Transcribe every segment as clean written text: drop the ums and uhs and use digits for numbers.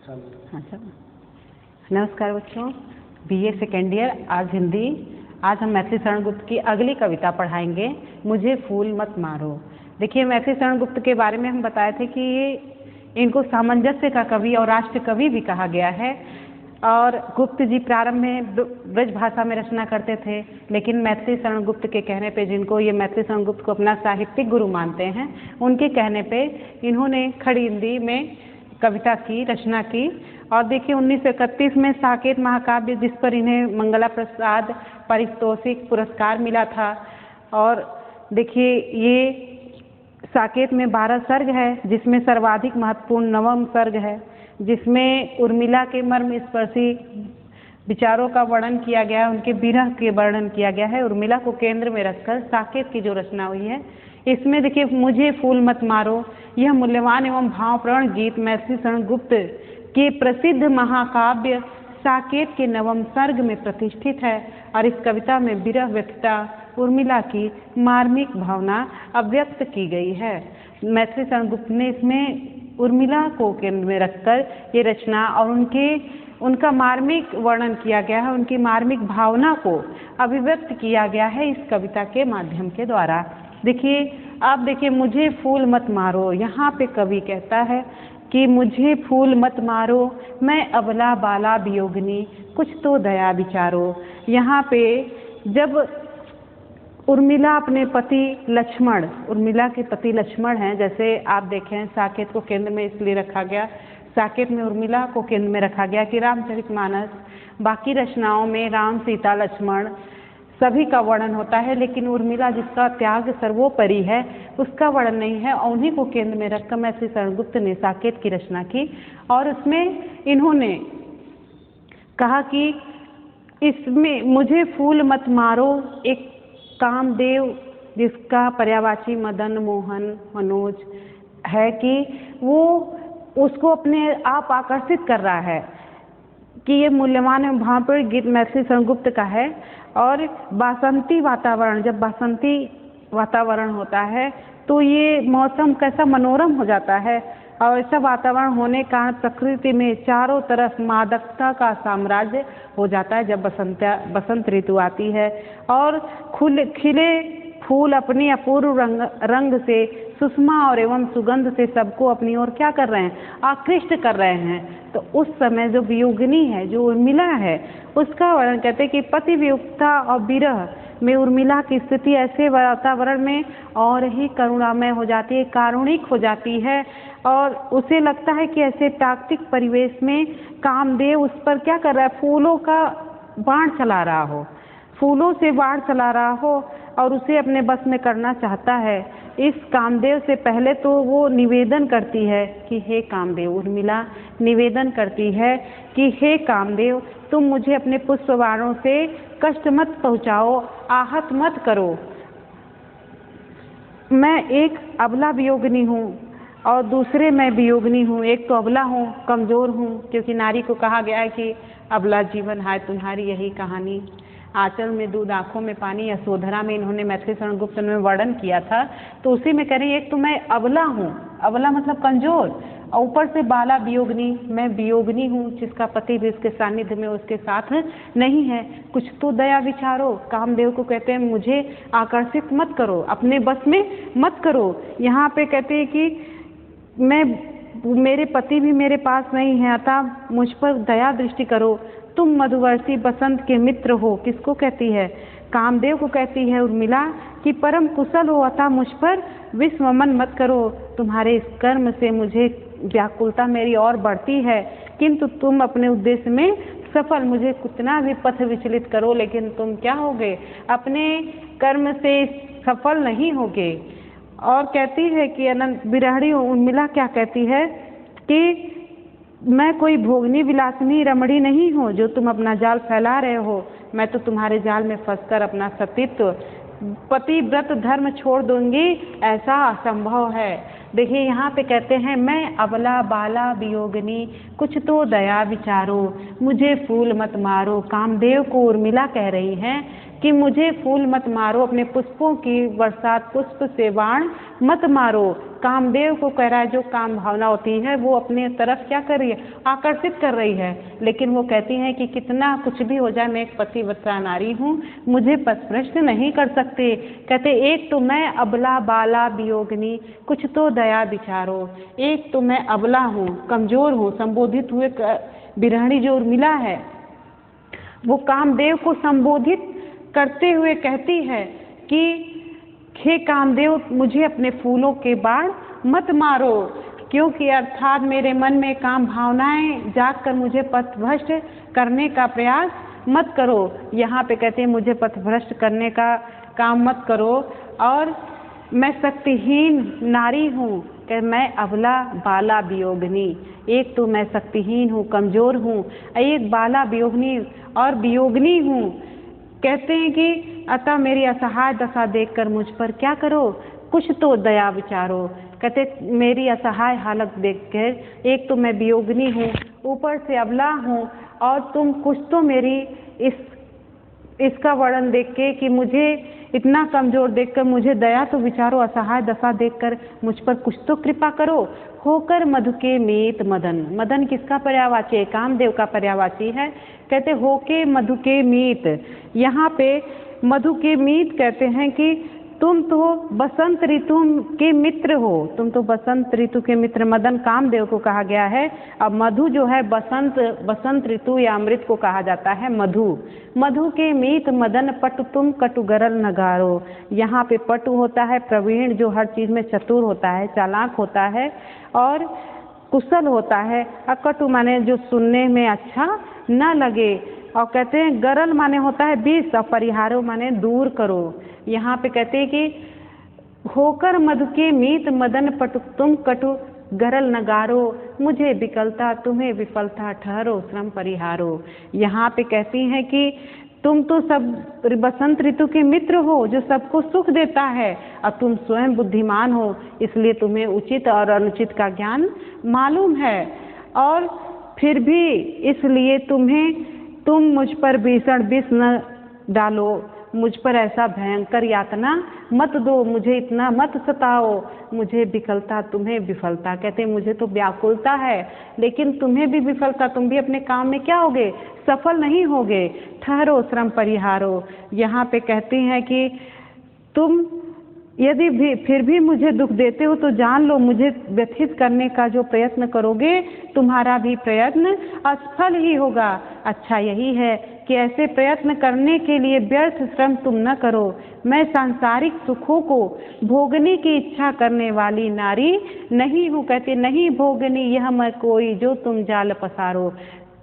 अच्छा, नमस्कार बच्चों। बीए सेकेंड ईयर, आज हिंदी। आज हम मैथिली शरण गुप्त की अगली कविता पढ़ाएंगे, मुझे फूल मत मारो। देखिए, मैथिली शरण गुप्त के बारे में हम बताए थे कि इनको सामंजस्य का कवि और राष्ट्र कवि भी कहा गया है। और गुप्त जी प्रारंभ में ब्रज भाषा में रचना करते थे, लेकिन मैथिली शरण गुप्त के कहने पे, जिनको ये मैथिली शरण गुप्त को अपना साहित्यिक गुरु मानते हैं, उनके कहने पे इन्होंने खड़ी हिंदी में कविता की रचना की। और देखिए, 1931 में साकेत महाकाव्य, जिस पर इन्हें मंगला प्रसाद पारितोषिक पुरस्कार मिला था। और देखिए, ये साकेत में 12 सर्ग है, जिसमें सर्वाधिक महत्वपूर्ण 9वां सर्ग है, जिसमें उर्मिला के मर्म स्पर्शी विचारों का वर्णन किया गया है, उनके विरह के वर्णन किया गया है। उर्मिला को केंद्र में रखकर साकेत की जो रचना हुई है, इसमें देखिए, मुझे फूल मत मारो, यह मूल्यवान एवं भावप्रण गीत मैथिली शरण गुप्त के प्रसिद्ध महाकाव्य साकेत के 9वें सर्ग में प्रतिष्ठित है। और इस कविता में विरह व्यक्ता उर्मिला की मार्मिक भावना अभिव्यक्त की गई है। मैथिली शरण गुप्त ने इसमें उर्मिला को केंद्र में रखकर ये रचना और उनका मार्मिक वर्णन किया गया है, उनकी मार्मिक भावना को अभिव्यक्त किया गया है इस कविता के माध्यम के द्वारा। देखिए, आप देखिए, मुझे फूल मत मारो, यहाँ पे कवि कहता है कि मुझे फूल मत मारो, मैं अबला बाला वियोगिनी, कुछ तो दया विचारो। यहाँ पे जब उर्मिला अपने पति लक्ष्मण, उर्मिला के पति लक्ष्मण हैं, जैसे आप देखें साकेत को केंद्र में इसलिए रखा गया, साकेत में उर्मिला को केंद्र में रखा गया कि रामचरितमानस, बाकी रचनाओं में राम सीता लक्ष्मण सभी का वर्णन होता है, लेकिन उर्मिला जिसका त्याग सर्वोपरि है, उसका वर्णन नहीं है। और उन्हीं को केंद्र में रखकर मैथिली शरण गुप्त ने साकेत की रचना की। और उसमें इन्होंने कहा कि इसमें मुझे फूल मत मारो, एक कामदेव जिसका पर्यायवाची मदन मोहन मनोज है, कि वो उसको अपने आप आकर्षित कर रहा है, कि ये मूल्यवान एवं भावपूर्ण गीत मैथिली शरण गुप्त का है। और बासंती वातावरण, जब बासंती वातावरण होता है तो ये मौसम कैसा मनोरम हो जाता है। और ऐसा वातावरण होने का प्रकृति में चारों तरफ मादकता का साम्राज्य हो जाता है जब बसंत ऋतु आती है। और खिले फूल अपनी अपूर्व रंग से सुषमा और एवं सुगंध से सबको अपनी ओर क्या कर रहे हैं, आकृष्ट कर रहे हैं। तो उस समय जो वियोगिनी है, जो उर्मिला है, उसका वर्णन कहते हैं कि पति वियोगता और विरह में उर्मिला की स्थिति ऐसे वातावरण में और ही करुणामय हो जाती है, कारुणिक हो जाती है। और उसे लगता है कि ऐसे प्राकृतिक परिवेश में कामदेव उस पर क्या कर रहा है, फूलों का बाण चला रहा हो, फूलों से बाण चला रहा हो और उसे अपने बस में करना चाहता है। इस कामदेव से पहले तो वो निवेदन करती है कि हे कामदेव, उर्मिला निवेदन करती है कि हे कामदेव, तुम मुझे अपने पुष्प बाणों से कष्ट मत पहुँचाओ, आहत मत करो। मैं एक अबला वियोगिनी हूँ और दूसरे मैं वियोगिनी हूँ। एक तो अबला हूँ, कमज़ोर हूँ, क्योंकि नारी को कहा गया है कि अबला जीवन है तुम्हारी यही कहानी, आंचल में दूध आँखों में पानी, यशोधरा में इन्होंने मैथिली शरण गुप्त में वर्णन किया था। तो उसी में कह रही है, एक तो मैं अबला हूँ, अबला मतलब कमज़ोर, और ऊपर से बाला वियोगिनी, मैं वियोगिनी हूँ जिसका पति भी उसके सानिध्य में उसके साथ नहीं है। कुछ तो दया विचारो। कामदेव को कहते हैं मुझे आकर्षित मत करो, अपने बस में मत करो। यहाँ पे कहते हैं कि मेरे पति भी मेरे पास नहीं है, अतः मुझ पर दया दृष्टि करो। तुम मधुवर्षी बसंत के मित्र हो, किसको कहती है, कामदेव को कहती है उर्मिला, कि परम कुशल हो, अतः मुझ पर विस्मरण मत करो। तुम्हारे इस कर्म से मुझे व्याकुलता मेरी और बढ़ती है, किंतु तुम अपने उद्देश्य में सफल, मुझे कितना भी पथ विचलित करो, लेकिन तुम क्या होगे, अपने कर्म से सफल नहीं होगे। और कहती है कि अनंत विरहणी उर्मिला क्या कहती है कि मैं कोई भोगनी विलासिनी रमणी नहीं हूँ जो तुम अपना जाल फैला रहे हो। मैं तो तुम्हारे जाल में फंसकर अपना सतीत्व, पति व्रत धर्म छोड़ दूंगी, ऐसा असंभव है। देखिए यहाँ पे कहते हैं मैं अबला बाला वियोगिनी कुछ तो दया विचारो, मुझे फूल मत मारो। कामदेव को उर्मिला कह रही हैं कि मुझे फूल मत मारो, अपने पुष्पों की बरसात पुष्प से बाण मत मारो। कामदेव को कह रहा है, जो काम भावना होती है वो अपने तरफ क्या कर रही है, आकर्षित कर रही है। लेकिन वो कहती हैं कि कितना कुछ भी हो जाए, मैं एक पतिव्रता नारी हूँ, मुझे पथभ्रष्ट नहीं कर सकते। कहते एक तो मैं अबला बाला वियोगिनी कुछ तो दया विचारो। एक तो मैं अबला हूँ, कमजोर हूँ, संबोधित हुए बिरहणी जो उर्मिला है वो कामदेव को संबोधित करते हुए कहती है कि हे कामदेव, मुझे अपने फूलों के बाण मत मारो, क्योंकि अर्थात मेरे मन में काम भावनाएं जागकर मुझे पथभ्रष्ट करने का प्रयास मत करो। यहाँ पे कहते हैं मुझे पथभ्रष्ट करने का काम मत करो। और मैं शक्तिहीन नारी हूँ, कि मैं अबला बाला वियोगिनी। एक तो मैं शक्तिहीन हूँ, कमजोर हूँ, एक बाला वियोगिनी और वियोगिनी हूँ। कहते हैं कि अतः मेरी असहाय दशा देखकर मुझ पर क्या करो, कुछ तो दया विचारो। कहते मेरी असहाय हालत देखकर, एक तो मैं वियोगिनी हूँ, ऊपर से अबला हूँ, और तुम कुछ तो मेरी इसका वर्णन देख के कि मुझे इतना कमजोर देखकर मुझे दया तो विचारो, असहाय दशा देखकर मुझ पर कुछ तो कृपा करो। होकर मधु के मीत मदन, मदन किसका पर्यायवाची है, कामदेव का पर्यायवाची है। कहते होके मधु के मीत, यहाँ पे मधु के मीत कहते हैं कि तुम तो बसंत ऋतु के मित्र हो, तुम तो बसंत ऋतु के मित्र, मदन कामदेव को कहा गया है। अब मधु जो है बसंत ऋतु या अमृत को कहा जाता है मधु। मधु के मीत मदन पटु तुम कटु गरल नगारो। यहाँ पे पटु होता है प्रवीण, जो हर चीज में चतुर होता है, चालाक होता है और कुशल होता है। अकटु माने जो सुनने में अच्छा न लगे, और कहते हैं गरल माने होता है विष, और परिहारो माने दूर करो। यहाँ पे कहते हैं कि होकर मधु के मीत मदन पटु तुम कटु गरल नगारो, मुझे विकलता तुम्हें विफलता ठहरो श्रम परिहारो। यहाँ पे कहती हैं कि तुम तो सब बसंत ऋतु के मित्र हो, जो सबको सुख देता है, और तुम स्वयं बुद्धिमान हो, इसलिए तुम्हें उचित और अनुचित का ज्ञान मालूम है। और फिर भी इसलिए तुम मुझ पर भीषण विष न डालो, मुझ पर ऐसा भयंकर यातना मत दो, मुझे इतना मत सताओ, मुझे विकलता तुम्हें विफलता। कहते मुझे तो व्याकुलता है, लेकिन तुम्हें भी विफलता, तुम भी अपने काम में क्या होगे, सफल नहीं होगे। ठहरो श्रम परिहारो। यहाँ पे कहती हैं कि तुम यदि भी फिर भी मुझे दुख देते हो तो जान लो, मुझे व्यथित करने का जो प्रयत्न करोगे तुम्हारा भी प्रयत्न असफल ही होगा। अच्छा यही है कि ऐसे प्रयत्न करने के लिए व्यर्थ श्रम तुम न करो। मैं सांसारिक सुखों को भोगने की इच्छा करने वाली नारी नहीं हूँ। कहते नहीं भोगनी यह मैं कोई जो तुम जाल पसारो।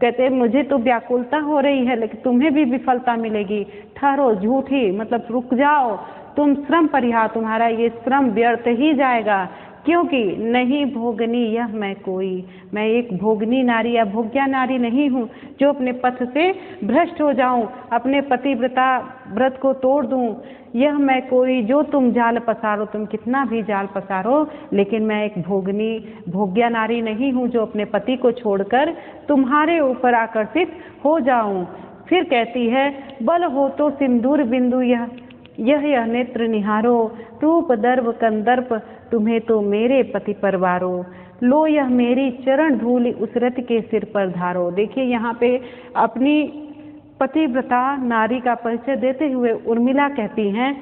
कहते मुझे तो व्याकुलता हो रही है, लेकिन तुम्हें भी विफलता मिलेगी। ठहरो, झूठी मतलब रुक जाओ, तुम श्रम परिहार, तुम्हारा ये श्रम व्यर्थ ही जाएगा, क्योंकि नहीं भोगनी यह मैं कोई, मैं एक भोगनी नारी या भोग्या नारी नहीं हूँ जो अपने पथ से भ्रष्ट हो जाऊं, अपने पतिव्रता व्रत को तोड़ दूं। यह मैं कोई जो तुम जाल पसारो, तुम कितना भी जाल पसारो, लेकिन मैं एक भोगनी भोग्या नारी नहीं हूँ जो अपने पति को छोड़कर तुम्हारे ऊपर आकर्षित हो जाऊं। फिर कहती है बल हो तो सिंदूर बिंदु यह नेत्र निहारो, रूप दर्प कंदर्प तुम्हें तो मेरे पति परवारो, लो यह मेरी चरण धूल उस रत के सिर पर धारो। देखिए यहाँ पे अपनी पतिव्रता नारी का परिचय देते हुए उर्मिला कहती हैं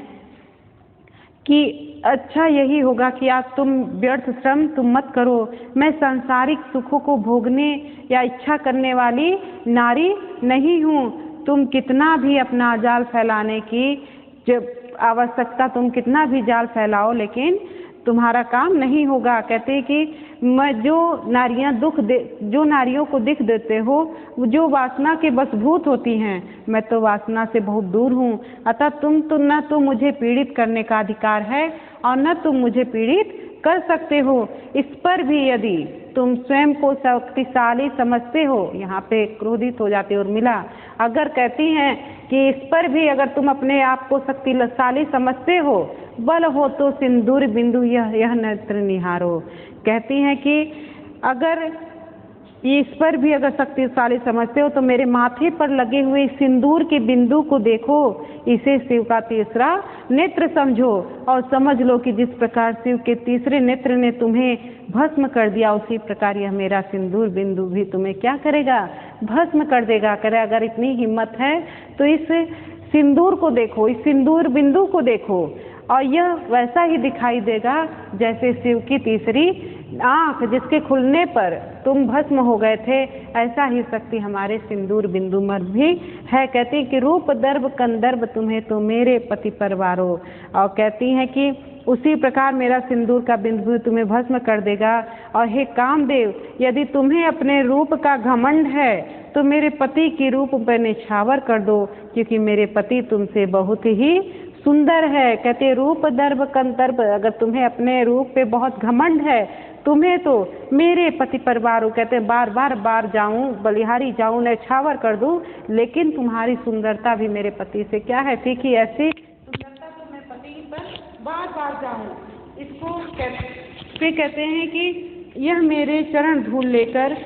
कि अच्छा यही होगा कि आज तुम व्यर्थ श्रम तुम मत करो, मैं सांसारिक सुखों को भोगने या इच्छा करने वाली नारी नहीं हूँ। तुम कितना भी अपना जाल फैलाने की जब आवश्यकता, तुम कितना भी जाल फैलाओ, लेकिन तुम्हारा काम नहीं होगा। कहते हैं कि मैं जो नारियों को दिख देते हो, जो वासना के बसभूत होती हैं, मैं तो वासना से बहुत दूर हूँ। अतः तुम तो न तो मुझे पीड़ित करने का अधिकार है और न तुम मुझे पीड़ित कर सकते हो। इस पर भी यदि तुम स्वयं को शक्तिशाली समझते हो, यहाँ पे क्रोधित हो जाते हो उर्मिला, अगर कहती हैं कि इस पर भी अगर तुम अपने आप को शक्तिशाली समझते हो, बल हो तो सिंदूर बिंदु यह नेत्र निहारो। कहती हैं कि अगर इस पर भी अगर शक्तिशाली समझते हो तो मेरे माथे पर लगे हुए सिंदूर के बिंदु को देखो, इसे शिव का तीसरा नेत्र समझो और समझ लो कि जिस प्रकार शिव के तीसरे नेत्र ने तुम्हें भस्म कर दिया, उसी प्रकार यह मेरा सिंदूर बिंदु भी तुम्हें क्या करेगा, भस्म कर देगा। करे अगर इतनी हिम्मत है तो इस सिंदूर को देखो, इस सिंदूर बिंदु को देखो, और यह वैसा ही दिखाई देगा जैसे शिव की तीसरी आँख जिसके खुलने पर तुम भस्म हो गए थे, ऐसा ही शक्ति हमारे सिंदूर बिंदु में भी है। कहती कि रूप दर्भ कंदर्भ तुम्हें तो मेरे पति परवारो, और कहती हैं कि उसी प्रकार मेरा सिंदूर का बिंदु तुम्हें भस्म कर देगा। और हे कामदेव, यदि तुम्हें अपने रूप का घमंड है तो मेरे पति की रूप पर निछावर कर दो, क्योंकि मेरे पति तुमसे बहुत ही सुंदर है। कहते रूप दर्भ कंदर्भ, अगर तुम्हें अपने रूप पे बहुत घमंड है, तुम्हें तो मेरे पति परिवार, कहते बार बार जाऊं, बलिहारी जाऊं, न्यौछावर कर दूं, लेकिन तुम्हारी सुंदरता भी मेरे पति से क्या है, फीकी, ऐसी सुंदरता तो मैं पति पर बार जाऊं। इसको कहते हैं कि यह मेरे चरण धूल लेकर,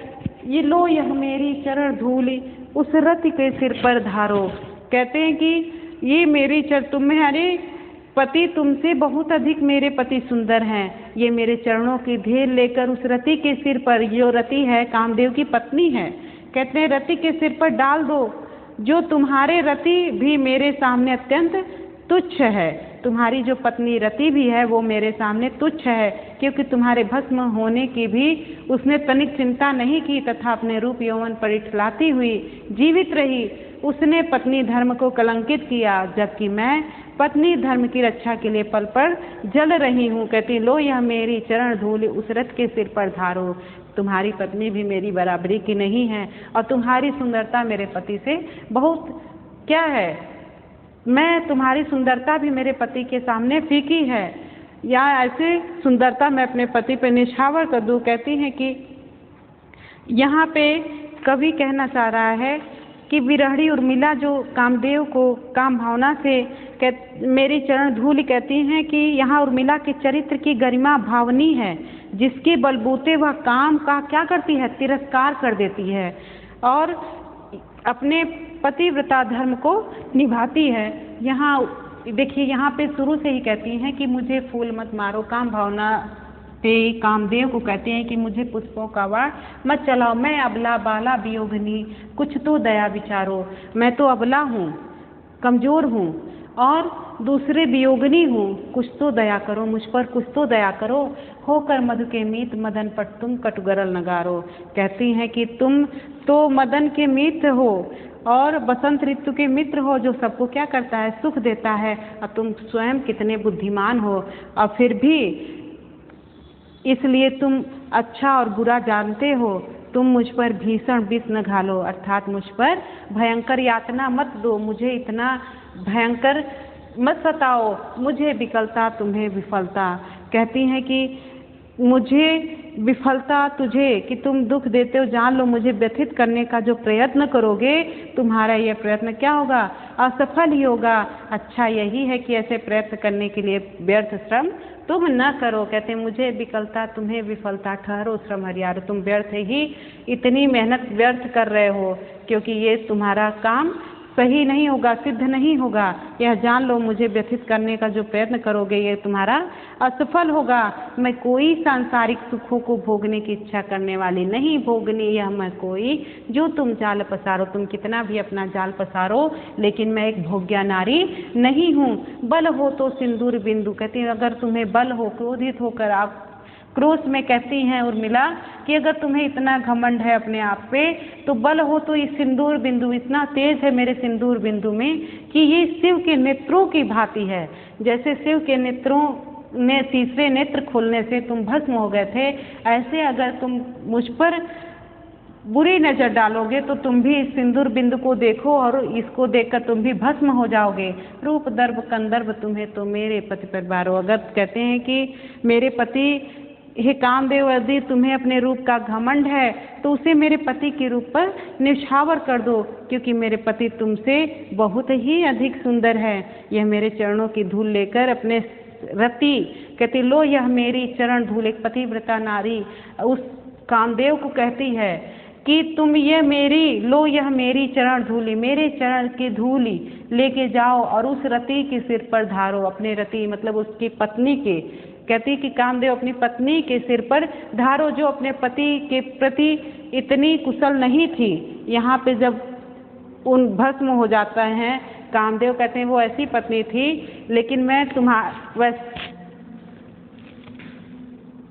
ये लो यह मेरी चरण धूल उस रति के सिर पर धारो। कहते हैं कि ये मेरी तुम्हारे पति तुमसे बहुत अधिक मेरे पति सुंदर हैं, ये मेरे चरणों की ढेर लेकर उस रति के सिर पर, जो रति है कामदेव की पत्नी है, कहते हैं रति के सिर पर डाल दो, जो तुम्हारे रति भी मेरे सामने अत्यंत तुच्छ है। तुम्हारी जो पत्नी रति भी है वो मेरे सामने तुच्छ है, क्योंकि तुम्हारे भस्म होने की भी उसने तनिक चिंता नहीं की, तथा अपने रूप यौवन पर इठलाती हुई जीवित रही। उसने पत्नी धर्म को कलंकित किया, जबकि मैं पत्नी धर्म की रक्षा के लिए पल पर जल रही हूँ। कहती लो यह मेरी चरण धूल उस रथ के सिर पर धारो। तुम्हारी पत्नी भी मेरी बराबरी की नहीं है, और तुम्हारी सुंदरता मेरे पति से बहुत क्या है, मैं तुम्हारी सुंदरता भी मेरे पति के सामने फीकी है, या ऐसे सुंदरता मैं अपने पति पर निछावर कर दूं। कहती हैं कि यहाँ पे कवि कहना चाह रहा है कि विरहड़ी उर्मिला जो कामदेव को काम भावना से मेरी चरण धूल, कहती हैं कि यहाँ उर्मिला के चरित्र की गरिमा भावनी है, जिसके बलबूते वह काम का क्या करती है, तिरस्कार कर देती है और अपने पतिव्रता धर्म को निभाती है। यहाँ देखिए, यहाँ पे शुरू से ही कहती हैं कि मुझे फूल मत मारो, काम भावना पे कामदेव को कहते हैं कि मुझे पुष्पों का वार मत चलाओ, मैं अबला बाला वियोगिनी, कुछ तो दया विचारो। मैं तो अबला हूँ, कमज़ोर हूँ और दूसरे वियोगिनी हूँ, कुछ तो दया करो, मुझ पर कुछ तो दया करो। होकर मधु के मीत मदन पर तुम कटुगरल नगारो। कहती हैं कि तुम तो मदन के मीत हो और बसंत ऋतु के मित्र हो, जो सबको क्या करता है, सुख देता है, और तुम स्वयं कितने बुद्धिमान हो, और फिर भी इसलिए तुम अच्छा और बुरा जानते हो। तुम मुझ पर भीषण विष न घालो, अर्थात मुझ पर भयंकर यातना मत दो, मुझे इतना भयंकर मत सताओ, मुझे विकलता तुम्हें विफलता। कहती हैं कि मुझे विफलता तुझे, कि तुम दुख देते हो, जान लो मुझे व्यथित करने का जो प्रयत्न करोगे, तुम्हारा यह प्रयत्न क्या होगा, असफल ही होगा। अच्छा यही है कि ऐसे प्रयत्न करने के लिए व्यर्थ श्रम तुम न करो। कहते मुझे विकलता तुम्हें विफलता, ठहरो श्रम हरियारो, तुम व्यर्थ ही इतनी मेहनत व्यर्थ कर रहे हो, क्योंकि ये तुम्हारा काम सही नहीं होगा, सिद्ध नहीं होगा। यह जान लो मुझे व्यथित करने का जो प्रयत्न करोगे ये तुम्हारा असफल होगा। मैं कोई सांसारिक सुखों को भोगने की इच्छा करने वाली नहीं, भोगनी यह मैं कोई जो तुम जाल पसारो। तुम कितना भी अपना जाल पसारो, लेकिन मैं एक भोग्या नारी नहीं हूँ। बल हो तो सिंदूर बिंदु, कहती है अगर तुम्हें बल हो, क्रोधित होकर आप क्रोध में कहती हैं उर्मिला कि अगर तुम्हें इतना घमंड है अपने आप पे, तो बल हो तो इस सिंदूर बिंदु, इतना तेज है मेरे सिंदूर बिंदु में कि ये शिव के नेत्रों की भांति है। जैसे शिव के नेत्रों ने तीसरे नेत्र खोलने से तुम भस्म हो गए थे, ऐसे अगर तुम मुझ पर बुरी नज़र डालोगे तो तुम भी इस सिंदूर बिंदु को देखो और इसको देखकर तुम भी भस्म हो जाओगे। रूप दर्भ कंदर्भ तुम्हें तो मेरे पति पर बारो। अगर कहते हैं कि मेरे पति, हे कामदेव, यदि तुम्हें अपने रूप का घमंड है तो उसे मेरे पति के रूप पर न्यौछावर कर दो, क्योंकि मेरे पति तुमसे बहुत ही अधिक सुंदर है। यह मेरे चरणों की धूल लेकर अपने रति कहती, लो यह मेरी चरण धूल। एक पतिव्रता नारी उस कामदेव को कहती है कि तुम ये मेरी, लो यह मेरी चरण धूली, मेरे चरण की धूली लेके जाओ और उस रति के सिर पर धारो। अपने रति मतलब उसकी पत्नी के, कहती कि कामदेव अपनी पत्नी के सिर पर धारो, जो अपने पति के प्रति इतनी कुशल नहीं थी। यहाँ पे जब उन भस्म हो जाता है, कामदेव कहते हैं वो ऐसी पत्नी थी, लेकिन मैं